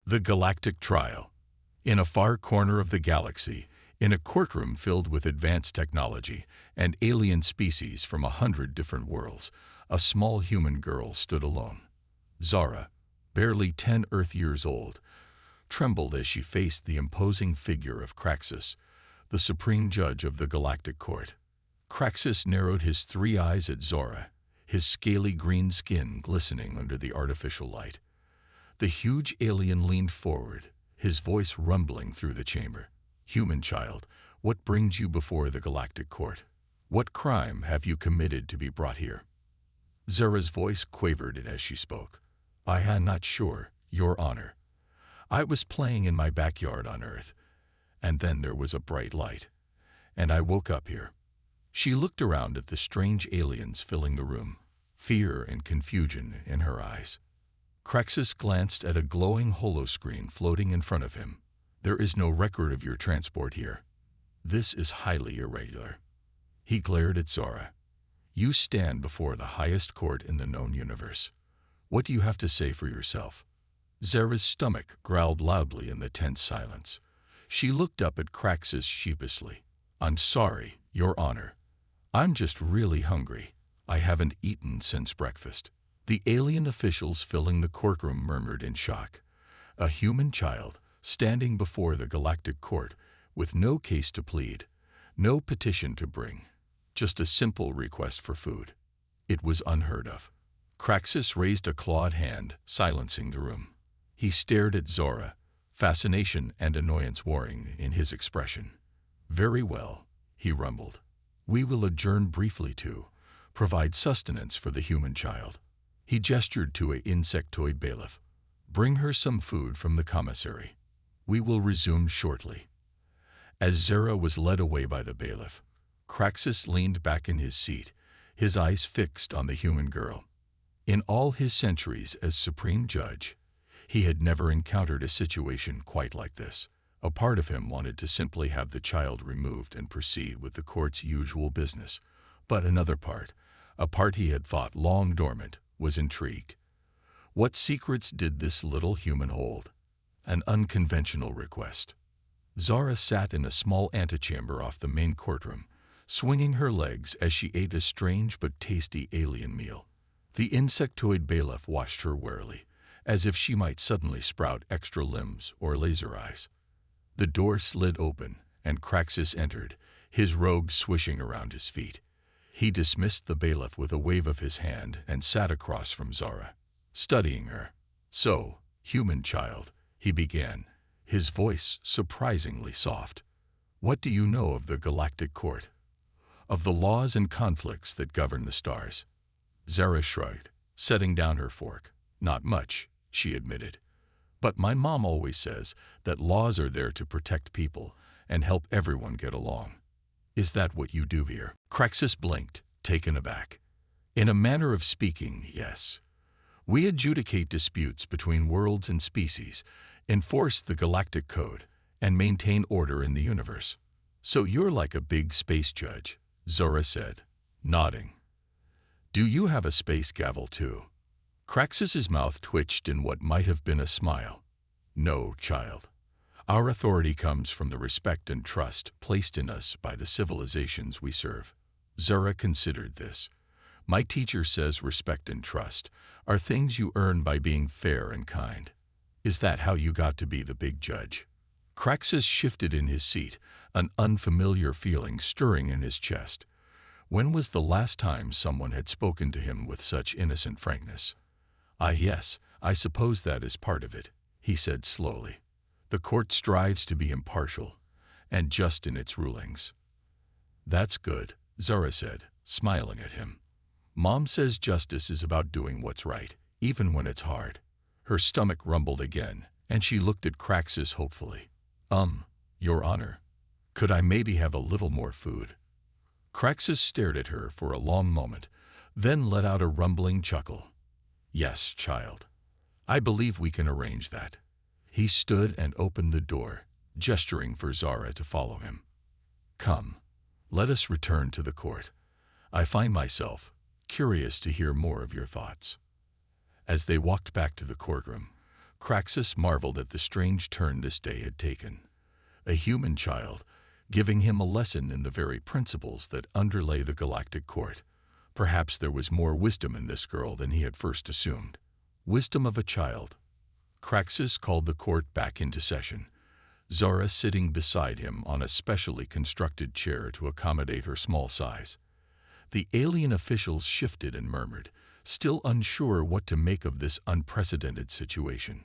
The Galactic Trial. In a far corner of the galaxy, in a courtroom filled with advanced technology and alien species from 100 different worlds, a small human girl stood alone. Zara, barely 10 Earth years old, trembled as she faced the imposing figure of Craxus, the supreme judge of the Galactic Court. Craxus narrowed his 3 eyes at Zara, his scaly green skin glistening under the artificial light. The huge alien leaned forward, his voice rumbling through the chamber. "Human child, what brings you before the Galactic Court? What crime have you committed to be brought here?" Zara's voice quavered as she spoke. "I am not sure, Your Honor. I was playing in my backyard on Earth, and then there was a bright light, and I woke up here." She looked around at the strange aliens filling the room, fear and confusion in her eyes. Craxus glanced at a glowing holoscreen floating in front of him. "There is no record of your transport here. This is highly irregular." He glared at Zara. "You stand before the highest court in the known universe. What do you have to say for yourself?" Zara's stomach growled loudly in the tense silence. She looked up at Craxus sheepishly. "I'm sorry, Your Honor. I'm just really hungry. I haven't eaten since breakfast." The alien officials filling the courtroom murmured in shock. A human child standing before the Galactic Court with no case to plead, no petition to bring, just a simple request for food. It was unheard of. Craxus raised a clawed hand, silencing the room. He stared at Zara, fascination and annoyance warring in his expression. "Very well," he rumbled. "We will adjourn briefly to provide sustenance for the human child." He gestured to an insectoid bailiff. "Bring her some food from the commissary. We will resume shortly." As Zara was led away by the bailiff, Craxus leaned back in his seat, his eyes fixed on the human girl. In all his centuries as supreme judge, he had never encountered a situation quite like this. A part of him wanted to simply have the child removed and proceed with the court's usual business, but another part, a part he had thought long dormant, was intrigued. What secrets did this little human hold? An unconventional request. Zara sat in a small antechamber off the main courtroom, swinging her legs as she ate a strange but tasty alien meal. The insectoid bailiff watched her warily, as if she might suddenly sprout extra limbs or laser eyes. The door slid open, and Craxus entered, his robe swishing around his feet. He dismissed the bailiff with a wave of his hand and sat across from Zara, studying her. "So, human child," he began, his voice surprisingly soft. "What do you know of the Galactic Court? Of the laws and conflicts that govern the stars?" Zara shrugged, setting down her fork. "Not much," she admitted. "But my mom always says that laws are there to protect people and help everyone get along. Is that what you do here?" Craxus blinked, taken aback. "In a manner of speaking, yes. We adjudicate disputes between worlds and species, enforce the Galactic Code, and maintain order in the universe." "So you're like a big space judge," Zara said, nodding. "Do you have a space gavel too?" Craxus's mouth twitched in what might have been a smile. "No, child. Our authority comes from the respect and trust placed in us by the civilizations we serve." Zara considered this. "My teacher says respect and trust are things you earn by being fair and kind. Is that how you got to be the big judge?" Craxus shifted in his seat, an unfamiliar feeling stirring in his chest. When was the last time someone had spoken to him with such innocent frankness? Yes, I suppose that is part of it," he said slowly. "The court strives to be impartial and just in its rulings." "That's good," Zara said, smiling at him. "Mom says justice is about doing what's right, even when it's hard." Her stomach rumbled again, and she looked at Craxus hopefully. Your Honor, could I maybe have a little more food?" Craxus stared at her for a long moment, then let out a rumbling chuckle. "Yes, child. I believe we can arrange that." He stood and opened the door, gesturing for Zara to follow him. "Come, let us return to the court. I find myself curious to hear more of your thoughts." As they walked back to the courtroom, Craxus marveled at the strange turn this day had taken. A human child, giving him a lesson in the very principles that underlay the Galactic Court. Perhaps there was more wisdom in this girl than he had first assumed. Wisdom of a child. Craxus called the court back into session, Zara sitting beside him on a specially constructed chair to accommodate her small size. The alien officials shifted and murmured, still unsure what to make of this unprecedented situation.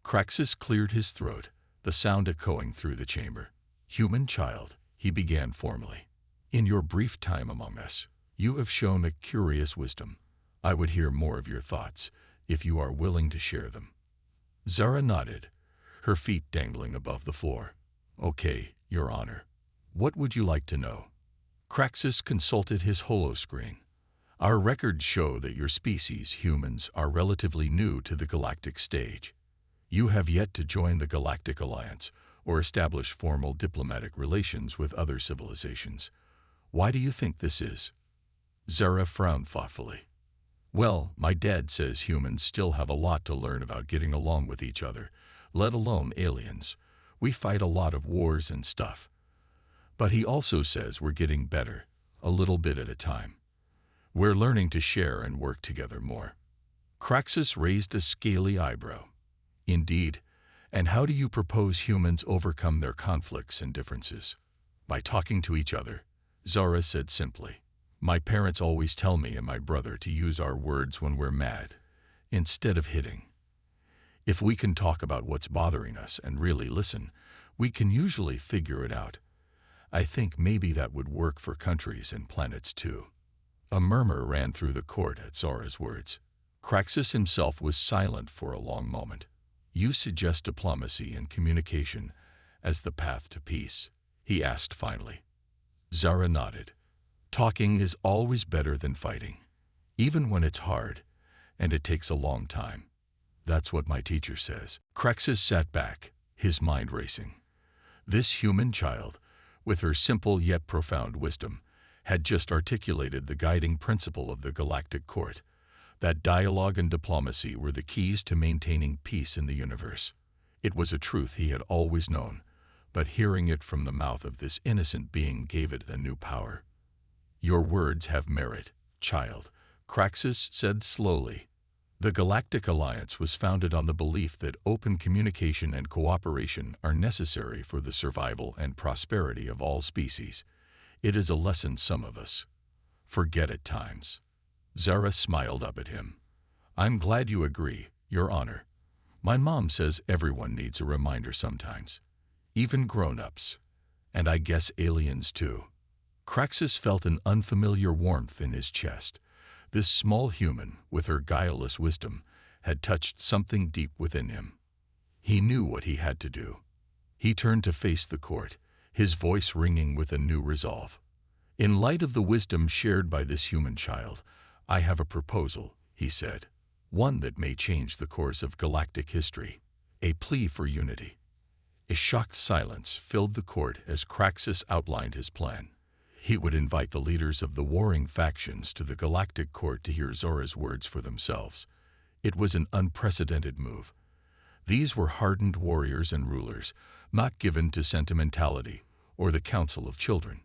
Craxus cleared his throat, the sound echoing through the chamber. "Human child," he began formally, "in your brief time among us, you have shown a curious wisdom. I would hear more of your thoughts, if you are willing to share them." Zara nodded, her feet dangling above the floor. "Okay, Your Honor. What would you like to know?" Craxus consulted his holoscreen. "Our records show that your species, humans, are relatively new to the galactic stage. You have yet to join the Galactic Alliance or establish formal diplomatic relations with other civilizations. Why do you think this is?" Zara frowned thoughtfully. "Well, my dad says humans still have a lot to learn about getting along with each other, let alone aliens. We fight a lot of wars and stuff. But he also says we're getting better, a little bit at a time. We're learning to share and work together more." Craxus raised a scaly eyebrow. "Indeed. And how do you propose humans overcome their conflicts and differences?" "By talking to each other," Zara said simply. "My parents always tell me and my brother to use our words when we're mad, instead of hitting. If we can talk about what's bothering us and really listen, we can usually figure it out. I think maybe that would work for countries and planets too." A murmur ran through the court at Zara's words. Craxus himself was silent for a long moment. "You suggest diplomacy and communication as the path to peace?" he asked finally. Zara nodded. "Talking is always better than fighting, even when it's hard, and it takes a long time. That's what my teacher says." Craxus sat back, his mind racing. This human child, with her simple yet profound wisdom, had just articulated the guiding principle of the Galactic Court, that dialogue and diplomacy were the keys to maintaining peace in the universe. It was a truth he had always known, but hearing it from the mouth of this innocent being gave it a new power. "Your words have merit, child," Craxus said slowly. "The Galactic Alliance was founded on the belief that open communication and cooperation are necessary for the survival and prosperity of all species. It is a lesson some of us forget at times." Zara smiled up at him. "I'm glad you agree, Your Honor. My mom says everyone needs a reminder sometimes, even grown-ups, and I guess aliens too." Craxus felt an unfamiliar warmth in his chest. This small human, with her guileless wisdom, had touched something deep within him. He knew what he had to do. He turned to face the court, his voice ringing with a new resolve. "In light of the wisdom shared by this human child, I have a proposal," he said, "one that may change the course of galactic history, a plea for unity." A shocked silence filled the court as Craxus outlined his plan. He would invite the leaders of the warring factions to the Galactic Court to hear Zora's words for themselves. It was an unprecedented move. These were hardened warriors and rulers, not given to sentimentality or the counsel of children.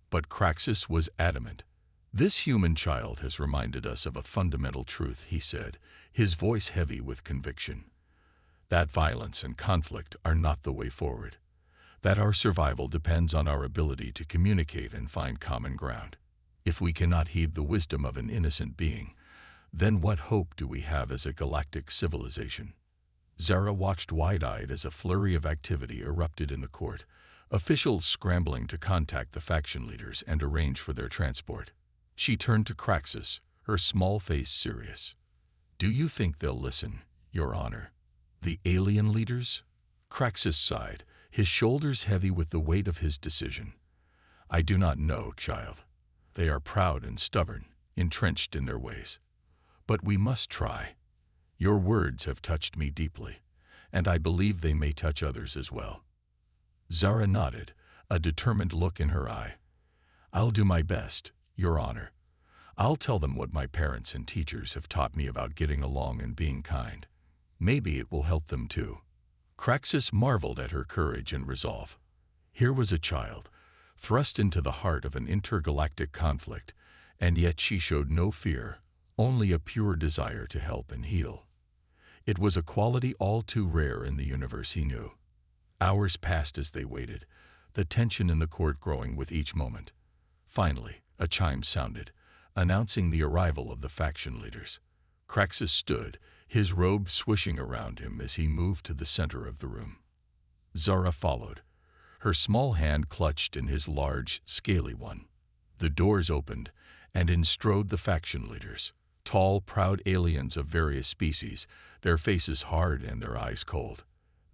But Craxus was adamant. "This human child has reminded us of a fundamental truth," he said, his voice heavy with conviction. "That violence and conflict are not the way forward. That our survival depends on our ability to communicate and find common ground. If we cannot heed the wisdom of an innocent being, then what hope do we have as a galactic civilization?" Zara watched wide-eyed as a flurry of activity erupted in the court, officials scrambling to contact the faction leaders and arrange for their transport. She turned to Craxus, her small face serious. "Do you think they'll listen, Your Honor?" "The alien leaders?" Craxus sighed, his shoulders heavy with the weight of his decision. "I do not know, child. They are proud and stubborn, entrenched in their ways. But we must try. Your words have touched me deeply, and I believe they may touch others as well." Zara nodded, a determined look in her eye. "I'll do my best, Your Honor. I'll tell them what my parents and teachers have taught me about getting along and being kind." Maybe it will help them too. Craxus marveled at her courage and resolve. Here was a child, thrust into the heart of an intergalactic conflict, and yet she showed no fear, only a pure desire to help and heal. It was a quality all too rare in the universe he knew. Hours passed as they waited, the tension in the court growing with each moment. Finally, a chime sounded, announcing the arrival of the faction leaders. Craxus stood, his robe swishing around him as he moved to the center of the room. Zara followed, her small hand clutched in his large, scaly one. The doors opened, and in strode the faction leaders, tall, proud aliens of various species, their faces hard and their eyes cold.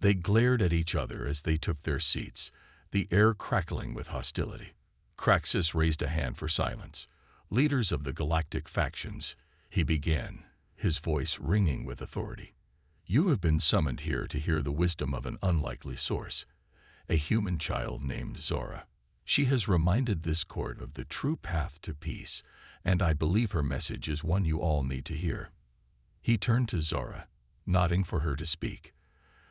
They glared at each other as they took their seats, the air crackling with hostility. Craxus raised a hand for silence. Leaders of the galactic factions, he began, his voice ringing with authority. You have been summoned here to hear the wisdom of an unlikely source, a human child named Zora. She has reminded this court of the true path to peace, and I believe her message is one you all need to hear. He turned to Zora, nodding for her to speak.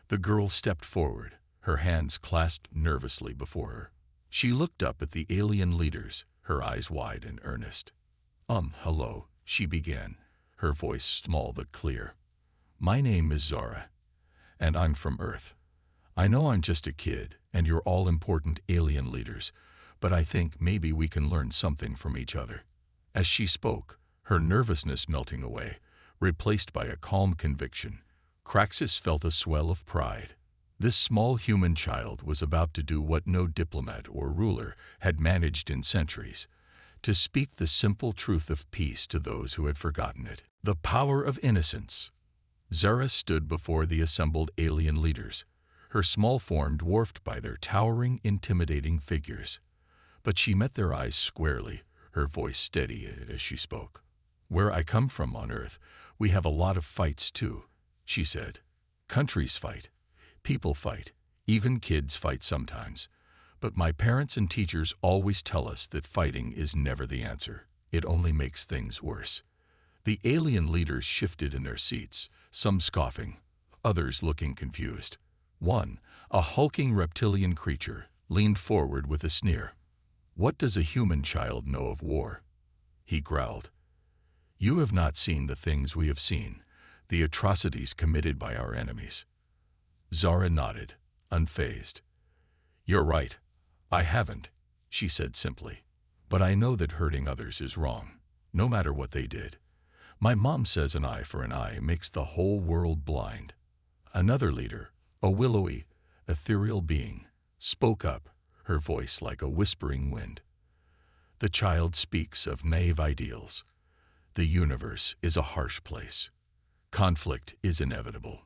The girl stepped forward, her hands clasped nervously before her. She looked up at the alien leaders, her eyes wide and earnest. Hello, she began, her voice small but clear. My name is Zara, and I'm from Earth. I know I'm just a kid, and you're all important alien leaders, but I think maybe we can learn something from each other. As she spoke, her nervousness melting away, replaced by a calm conviction, Craxus felt a swell of pride. This small human child was about to do what no diplomat or ruler had managed in centuries, to speak the simple truth of peace to those who had forgotten it. The power of innocence. Zara stood before the assembled alien leaders, her small form dwarfed by their towering, intimidating figures. But she met their eyes squarely, her voice steady as she spoke. Where I come from on Earth, we have a lot of fights too, she said. Countries fight, people fight, even kids fight sometimes. But my parents and teachers always tell us that fighting is never the answer. It only makes things worse. The alien leaders shifted in their seats, some scoffing, others looking confused. One, a hulking reptilian creature, leaned forward with a sneer. What does a human child know of war? He growled. You have not seen the things we have seen, the atrocities committed by our enemies. Zara nodded, unfazed. You're right. I haven't, she said simply. But I know that hurting others is wrong, no matter what they did. My mom says an eye for an eye makes the whole world blind. Another leader, a willowy, ethereal being, spoke up, her voice like a whispering wind. The child speaks of naive ideals. The universe is a harsh place. Conflict is inevitable.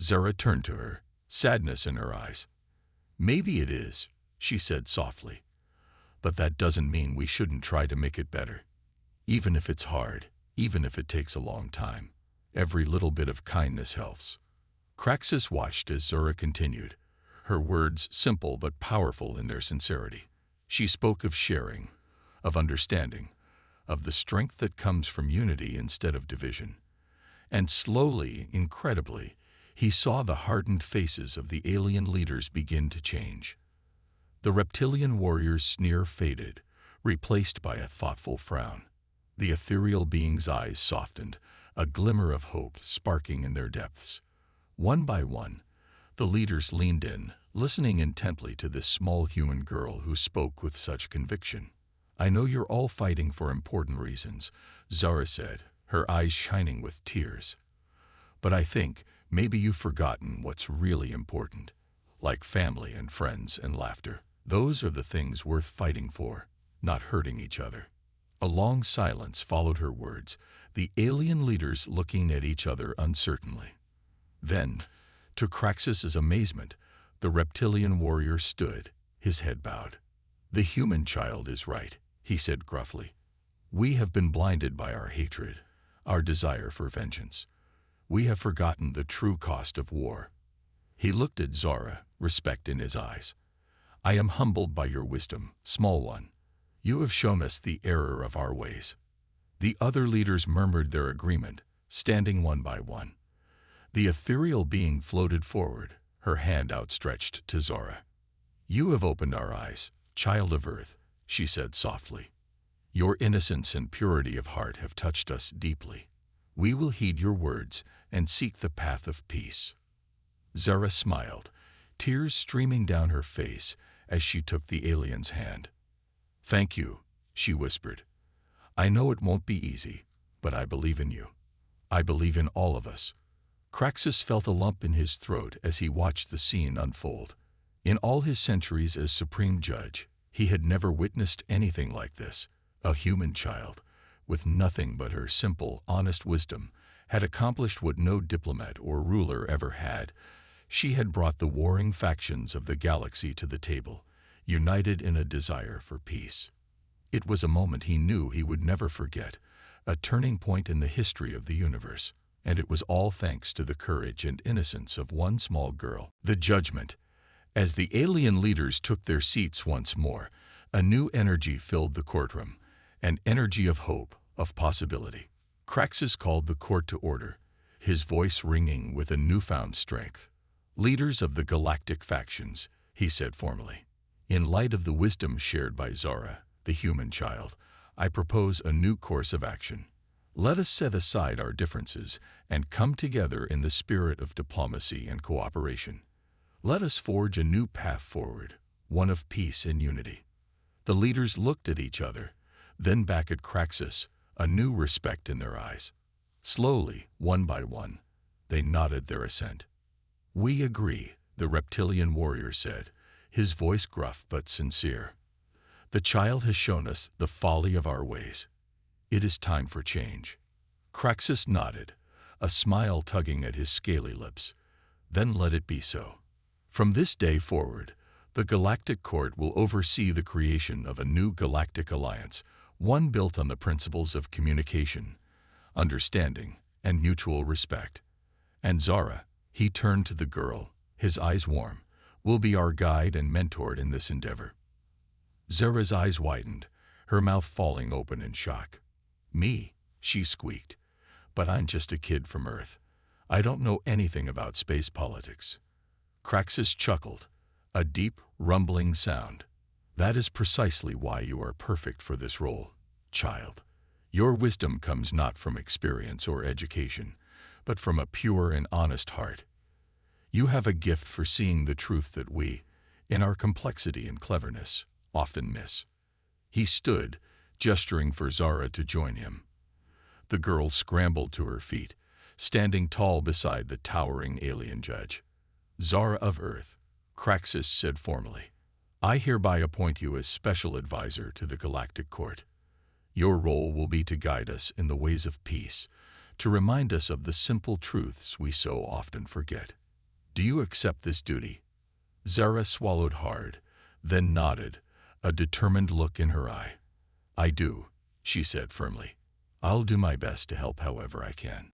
Zara turned to her, sadness in her eyes. Maybe it is, she said softly. But that doesn't mean we shouldn't try to make it better. Even if it's hard, even if it takes a long time, every little bit of kindness helps. Craxus watched as Zara continued, her words simple but powerful in their sincerity. She spoke of sharing, of understanding, of the strength that comes from unity instead of division. And slowly, incredibly, he saw the hardened faces of the alien leaders begin to change. The reptilian warrior's sneer faded, replaced by a thoughtful frown. The ethereal being's eyes softened, a glimmer of hope sparking in their depths. One by one, the leaders leaned in, listening intently to this small human girl who spoke with such conviction. I know you're all fighting for important reasons, Zara said, her eyes shining with tears. But I think maybe you've forgotten what's really important, like family and friends and laughter. Those are the things worth fighting for, not hurting each other. A long silence followed her words, the alien leaders looking at each other uncertainly. Then, to Craxus's amazement, the reptilian warrior stood, his head bowed. The human child is right, he said gruffly. We have been blinded by our hatred, our desire for vengeance. We have forgotten the true cost of war. He looked at Zara, respect in his eyes. I am humbled by your wisdom, small one. You have shown us the error of our ways. The other leaders murmured their agreement, standing one by one. The ethereal being floated forward, her hand outstretched to Zara. "You have opened our eyes, child of Earth," she said softly. "Your innocence and purity of heart have touched us deeply. We will heed your words and seek the path of peace." Zara smiled, tears streaming down her face as she took the alien's hand. "Thank you," she whispered. "I know it won't be easy, but I believe in you. I believe in all of us." Craxus felt a lump in his throat as he watched the scene unfold. In all his centuries as Supreme Judge, he had never witnessed anything like this. A human child, with nothing but her simple, honest wisdom, had accomplished what no diplomat or ruler ever had. She had brought the warring factions of the galaxy to the table, united in a desire for peace. It was a moment he knew he would never forget, a turning point in the history of the universe, and it was all thanks to the courage and innocence of one small girl. The judgment. As the alien leaders took their seats once more, a new energy filled the courtroom, an energy of hope, of possibility. Craxus called the court to order, his voice ringing with a newfound strength. "Leaders of the galactic factions," he said formally, "in light of the wisdom shared by Zara, the human child, I propose a new course of action. Let us set aside our differences and come together in the spirit of diplomacy and cooperation. Let us forge a new path forward, one of peace and unity." The leaders looked at each other, then back at Craxus, a new respect in their eyes. Slowly, one by one, they nodded their assent. "We agree," the reptilian warrior said, his voice gruff but sincere. "The child has shown us the folly of our ways. It is time for change." Craxus nodded, a smile tugging at his scaly lips. "Then let it be so. From this day forward, the Galactic Court will oversee the creation of a new galactic alliance, one built on the principles of communication, understanding, and mutual respect. And Zara," he turned to the girl, his eyes warm, "will be our guide and mentor in this endeavor." Zara's eyes widened, her mouth falling open in shock. "Me?" she squeaked. "But I'm just a kid from Earth. I don't know anything about space politics." Craxus chuckled, a deep, rumbling sound. "That is precisely why you are perfect for this role, child. Your wisdom comes not from experience or education, but from a pure and honest heart. You have a gift for seeing the truth that we, in our complexity and cleverness, often miss." He stood, gesturing for Zara to join him. The girl scrambled to her feet, standing tall beside the towering alien judge. "Zara of Earth," Craxus said formally, "I hereby appoint you as special advisor to the Galactic Court. Your role will be to guide us in the ways of peace, to remind us of the simple truths we so often forget. Do you accept this duty?" Zara swallowed hard, then nodded, a determined look in her eye. "I do," she said firmly. "I'll do my best to help however I can."